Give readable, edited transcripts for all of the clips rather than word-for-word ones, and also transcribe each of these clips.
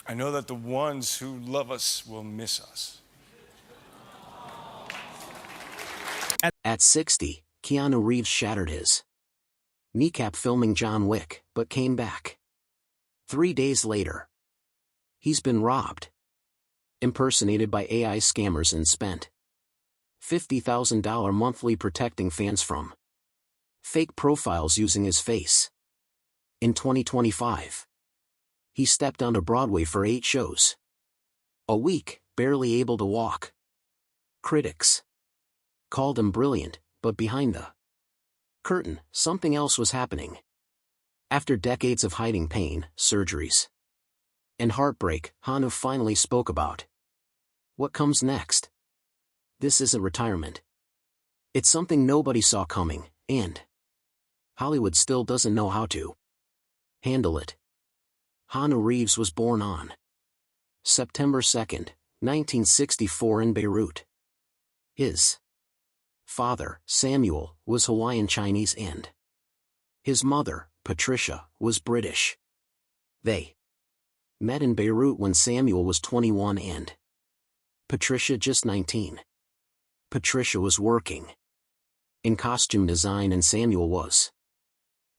I know that the ones who love us will miss us. At 60, Keanu Reeves shattered his kneecap filming John Wick, but came back. 3 days later, he's been robbed, impersonated by AI scammers and spent $50,000 monthly protecting fans from fake profiles using his face. In 2025, he stepped onto Broadway for 8 shows a week, barely able to walk. Critics called him brilliant, but behind the curtain, something else was happening. After decades of hiding pain, surgeries, and heartbreak, Keanu finally spoke about what comes next. This isn't retirement. It's something nobody saw coming, and Hollywood still doesn't know how to handle it. Keanu Reeves was born on September 2nd, 1964 in Beirut. His father, Samuel, was Hawaiian Chinese and his mother, Patricia, was British. They met in Beirut when Samuel was 21 and Patricia just 19. Patricia was working in costume design and Samuel was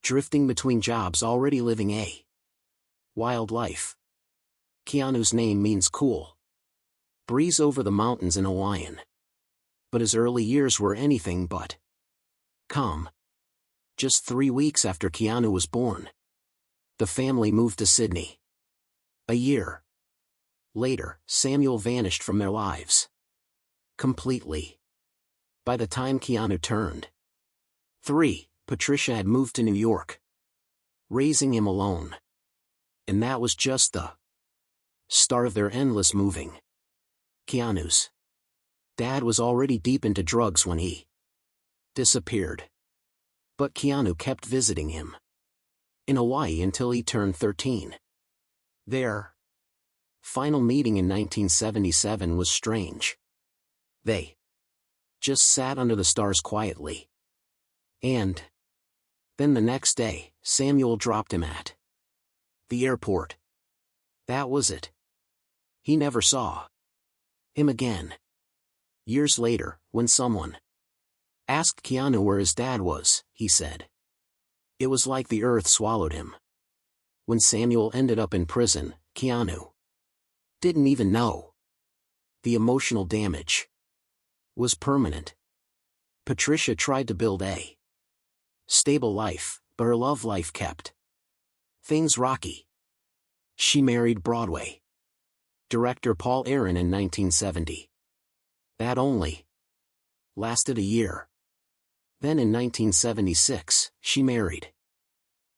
drifting between jobs, already living a wild life. Keanu's name means cool breeze over the mountains in Hawaiian, but his early years were anything but calm. Just 3 weeks after Keanu was born, the family moved to Sydney. A year later, Samuel vanished from their lives completely. By the time Keanu turned 3, Patricia had moved to New York, raising him alone. And that was just the start of their endless moving. Keanu's dad was already deep into drugs when he disappeared. But Keanu kept visiting him in Hawaii until he turned 13. Their final meeting in 1977 was strange. They just sat under the stars quietly. And then the next day, Samuel dropped him at the airport. That was it. He never saw him again. Years later, when someone asked Keanu where his dad was, he said, "It was like the earth swallowed him." When Samuel ended up in prison, Keanu didn't even know. The emotional damage was permanent. Patricia tried to build a stable life, but her love life kept things rocky. She married Broadway director Paul Aaron in 1970. That only lasted a year. Then in 1976, she married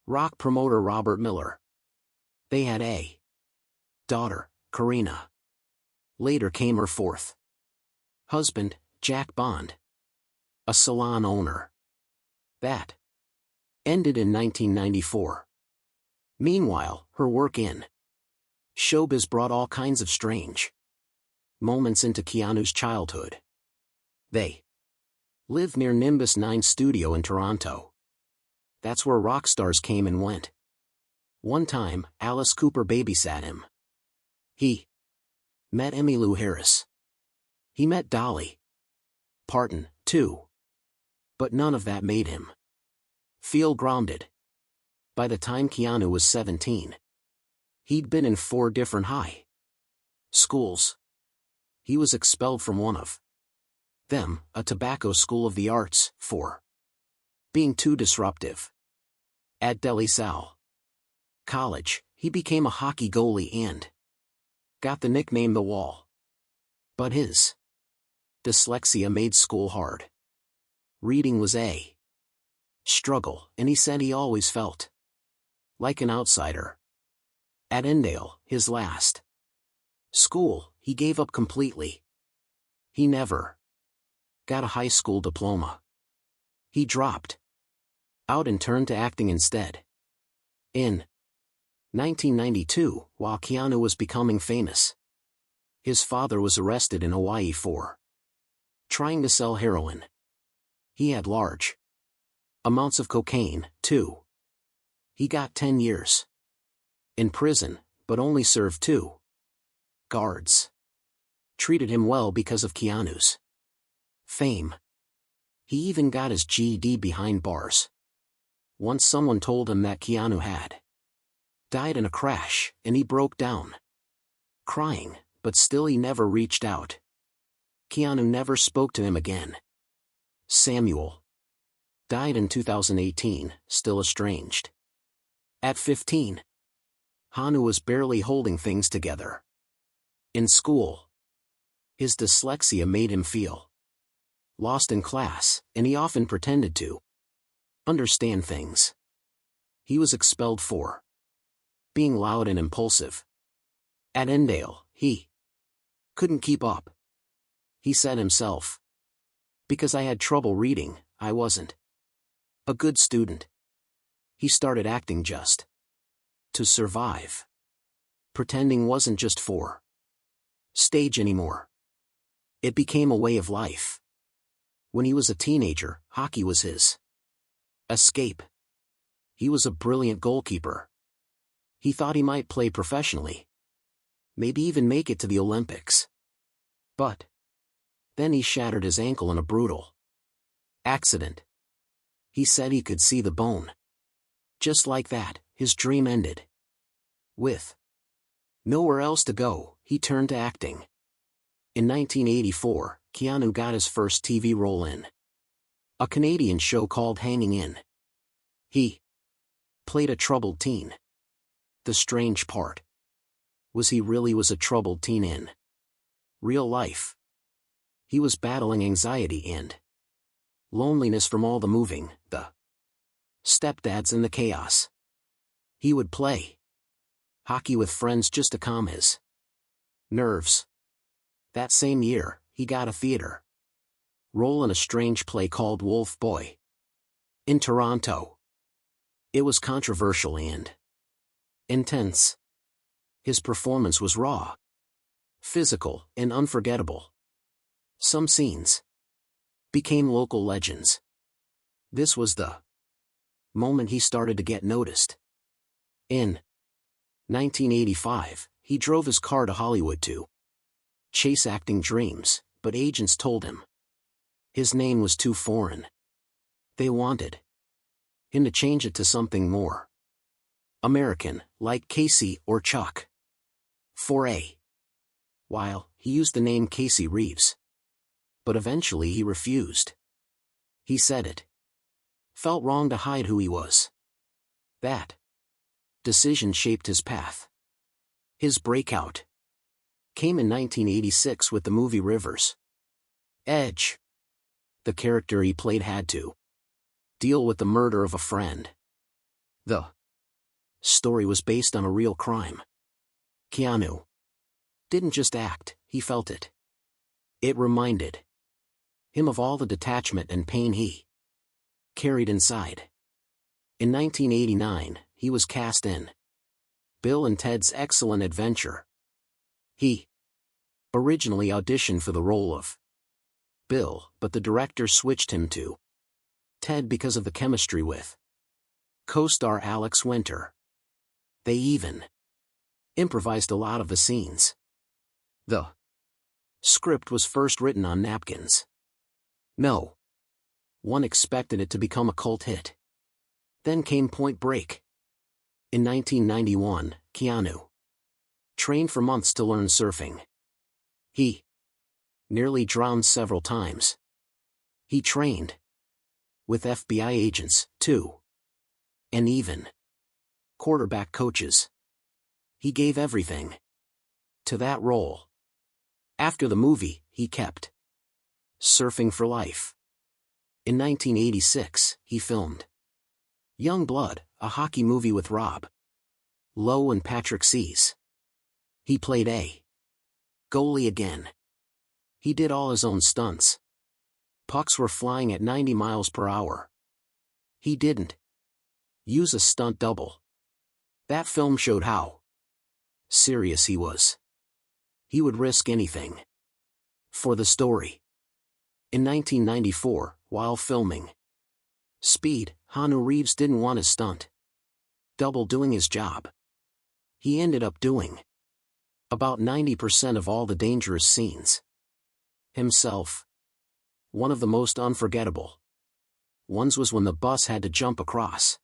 rock promoter Robert Miller. They had a daughter, Karina. Later came her fourth husband, Jack Bond, a salon owner. That ended in 1994. Meanwhile, her work in showbiz brought all kinds of strange moments into Keanu's childhood. They lived near Nimbus 9 Studio in Toronto. That's where rock stars came and went. One time, Alice Cooper babysat him. He met Emmylou Harris. He met Dolly Parton, too. But none of that made him feel grounded. By the time Keanu was 17, he'd been in 4 different high schools. He was expelled from one of them, a tobacco school of the arts, for being too disruptive. At De La Salle College, he became a hockey goalie and got the nickname The Wall. But his dyslexia made school hard. Reading was a struggle, and he said he always felt like an outsider. At Endale, his last school, he gave up completely. He never got a high school diploma. He dropped out and turned to acting instead. In 1992, while Keanu was becoming famous, his father was arrested in Hawaii for trying to sell heroin. He had large amounts of cocaine, too. He got 10 years in prison, but only served 2 guards. Treated him well because of Keanu's fame. He even got his GED behind bars. Once someone told him that Keanu had died in a crash, and he broke down, crying, but still he never reached out. Keanu never spoke to him again. Samuel died in 2018, still estranged. At 15, Keanu was barely holding things together. In school, his dyslexia made him feel lost in class, and he often pretended to understand things. He was expelled for being loud and impulsive. At Endale, he couldn't keep up. He said himself, "Because I had trouble reading, I wasn't a good student." He started acting just to survive. Pretending wasn't just for stage anymore. It became a way of life. When he was a teenager, hockey was his escape. He was a brilliant goalkeeper. He thought he might play professionally, maybe even make it to the Olympics. But then he shattered his ankle in a brutal accident. He said he could see the bone. Just like that, his dream ended. With nowhere else to go, he turned to acting. In 1984, Keanu got his first TV role in a Canadian show called Hanging In. He played a troubled teen. The strange part was he really was a troubled teen in real life. He was battling anxiety and loneliness from all the moving, the stepdads and the chaos. He would play hockey with friends just to calm his nerves. That same year, he got a theater role in a strange play called Wolf Boy in Toronto. It was controversial and intense. His performance was raw, physical, and unforgettable. Some scenes became local legends. This was the moment he started to get noticed. In 1985, he drove his car to Hollywood to chase acting dreams, but agents told him his name was too foreign. They wanted him to change it to something more American, like Casey or Chuck. For a while, he used the name Casey Reeves. But eventually he refused. He said it felt wrong to hide who he was. That decision shaped his path. His breakout came in 1986 with the movie River's Edge. The character he played had to deal with the murder of a friend. The story was based on a real crime. Keanu didn't just act, he felt it. It reminded him of all the detachment and pain he carried inside. In 1989, he was cast in Bill and Ted's Excellent Adventure. He originally auditioned for the role of Bill, but the director switched him to Ted because of the chemistry with co-star Alex Winter. They even improvised a lot of the scenes. The script was first written on napkins. No one expected it to become a cult hit. Then came Point Break. In 1991, Keanu trained for months to learn surfing. He nearly drowned several times. He trained with FBI agents, too. And even quarterback coaches. He gave everything to that role. After the movie, he kept surfing for life. In 1986, he filmed Young Blood, a hockey movie with Rob Lowe and Patrick Seas. He played a goalie again. He did all his own stunts. Pucks were flying at 90 miles per hour. He didn't use a stunt double. That film showed how serious he was. He would risk anything for the story. In 1994, while filming Speed, Keanu Reeves didn't want his stunt double doing his job. He ended up doing about 90% of all the dangerous scenes himself. One of the most unforgettable ones was when the bus had to jump across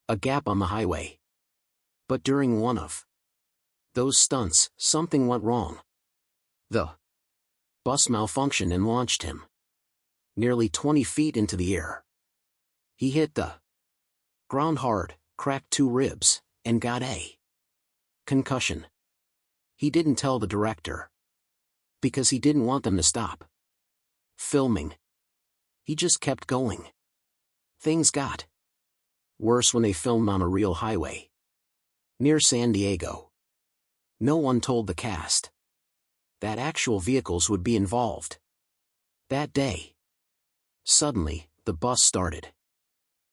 a gap on the highway. But during one of those stunts, something went wrong. The bus malfunctioned and launched him nearly 20 feet into the air. He hit the ground hard, cracked 2 ribs, and got a concussion. He didn't tell the director because he didn't want them to stop filming. He just kept going. Things got worse when they filmed on a real highway near San Diego. No one told the cast that actual vehicles would be involved that day. Suddenly, the bus started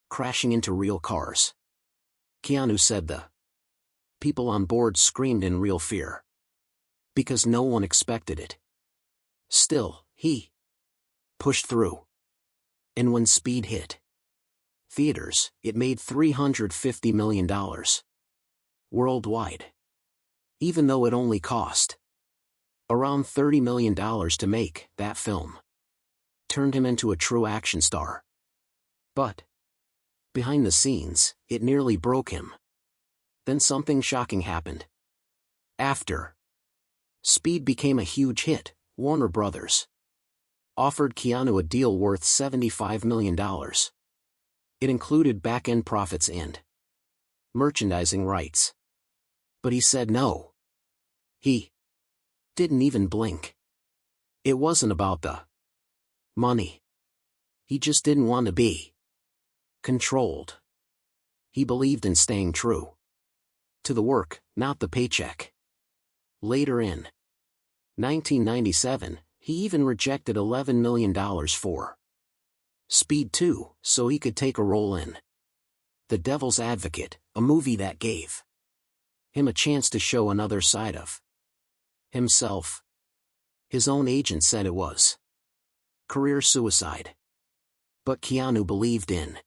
crashing into real cars. Keanu said the people on board screamed in real fear because no one expected it. Still, he pushed through. And when Speed hit theaters, it made $350 million worldwide. Even though it only cost around $30 million to make, that film turned him into a true action star. But behind the scenes, it nearly broke him. Then something shocking happened. After Speed became a huge hit, Warner Brothers offered Keanu a deal worth $75 million. It included back-end profits and merchandising rights. But he said no. He didn't even blink. It wasn't about the money. He just didn't want to be controlled. He believed in staying true to the work, not the paycheck. Later in 1997, he even rejected $11 million for Speed 2, so he could take a role in The Devil's Advocate, a movie that gave him a chance to show another side of himself. His own agent said it was career suicide. But Keanu believed in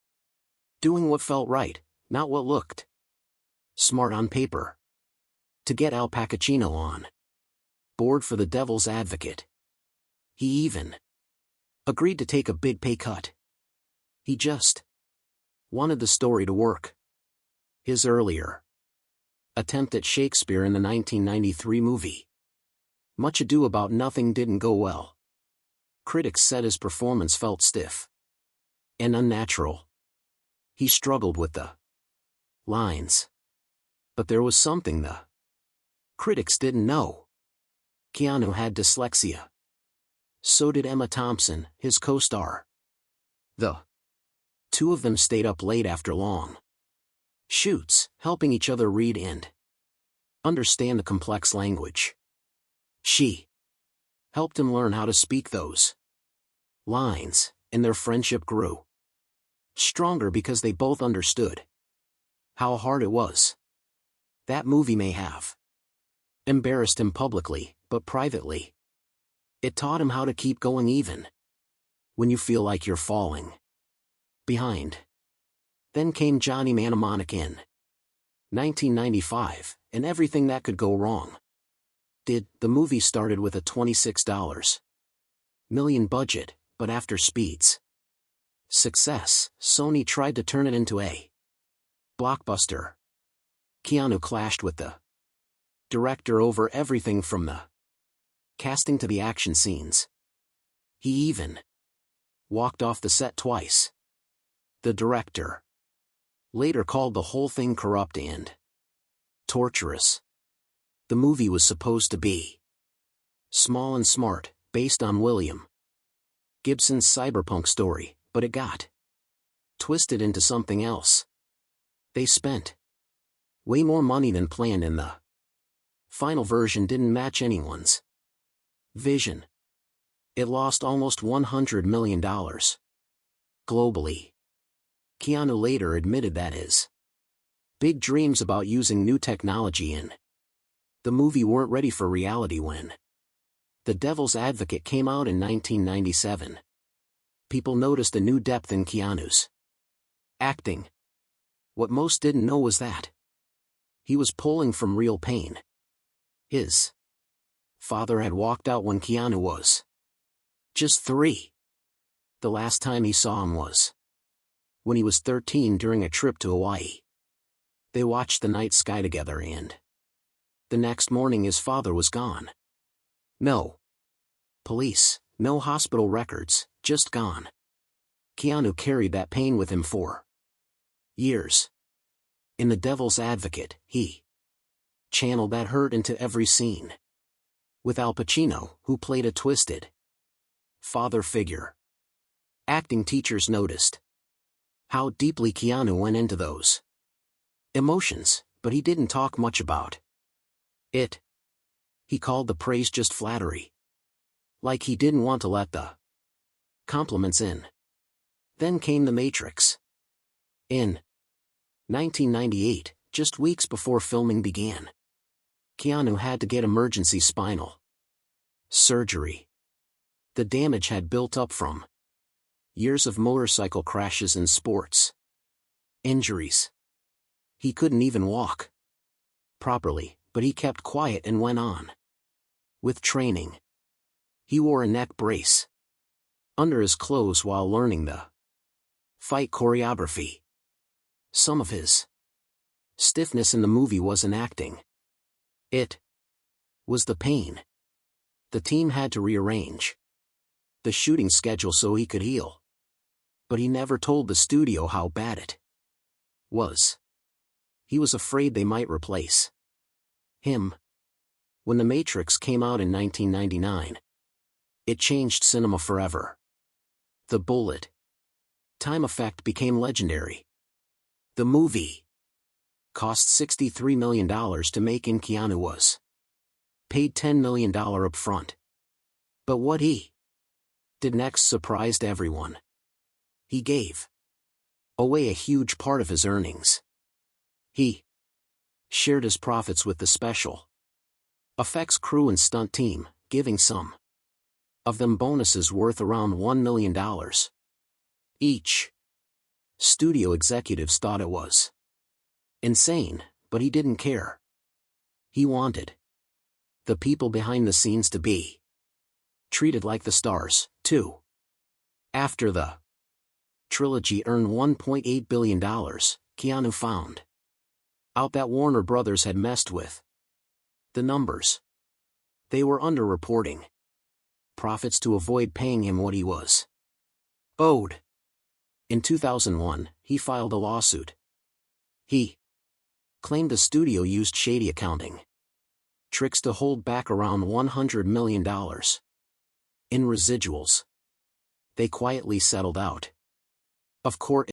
doing what felt right, not what looked smart on paper. To get Al Pacino on board for The Devil's Advocate, he even agreed to take a big pay cut. He just wanted the story to work. His earlier attempt at Shakespeare in the 1993 movie Much Ado About Nothing didn't go well. Critics said his performance felt stiff and unnatural. He struggled with the lines. But there was something the critics didn't know. Keanu had dyslexia. So did Emma Thompson, his co-star. The two of them stayed up late after long shoots, helping each other read and understand the complex language. She helped him learn how to speak those lines, and their friendship grew stronger because they both understood how hard it was. That movie may have embarrassed him publicly, but privately it taught him how to keep going even when you feel like you're falling behind. Then came Johnny Mnemonic in 1995, and everything that could go wrong did. The movie started with a $26 million budget, but after Speed's success, Sony tried to turn it into a blockbuster. Keanu clashed with the director over everything from the casting to the action scenes. He even walked off the set twice. The director later called the whole thing corrupt and torturous. The movie was supposed to be small and smart, based on William Gibson's cyberpunk story, but it got twisted into something else. They spent way more money than planned, and the final version didn't match anyone's vision. It lost almost $100 million globally. Keanu later admitted that his big dreams about using new technology in the movie weren't ready for reality when The Devil's Advocate came out in 1997. People noticed a new depth in Keanu's acting. What most didn't know was that He was pulling from real pain. His father had walked out when Keanu was just 3. The last time he saw him was when he was 13 during a trip to Hawaii. They watched the night sky together and the next morning his father was gone. No police, no hospital records, just gone. Keanu carried that pain with him for years. In The Devil's Advocate, he channeled that hurt into every scene. With Al Pacino, who played a twisted father figure. Acting teachers noticed how deeply Keanu went into those emotions, but he didn't talk much about it. He called the praise just flattery. Like he didn't want to let the compliments in. Then came The Matrix. In 1998, just weeks before filming began, Keanu had to get emergency spinal surgery. The damage had built up from years of motorcycle crashes and sports injuries. He couldn't even walk properly, but he kept quiet and went on with training. He wore a neck brace under his clothes while learning the fight choreography. Some of his stiffness in the movie wasn't acting. It was the pain. The team had to rearrange the shooting schedule so he could heal. But he never told the studio how bad it was. He was afraid they might replace him. When The Matrix came out in 1999, it changed cinema forever. The bullet time effect became legendary. The movie cost $63 million to make and Keanu was paid $10 million up front. But what he did next surprised everyone. He gave away a huge part of his earnings. He shared his profits with the special effects crew and stunt team, giving some of them bonuses worth around $1 million each. Studio executives thought it was insane, but he didn't care. He wanted the people behind the scenes to be treated like the stars, too. After the trilogy earned $1.8 billion, Keanu found out that Warner Brothers had messed with the numbers. They were underreporting profits to avoid paying him what he was owed. In 2001, he filed a lawsuit. He claimed the studio used shady accounting tricks to hold back around $100 million in residuals. They quietly settled out of court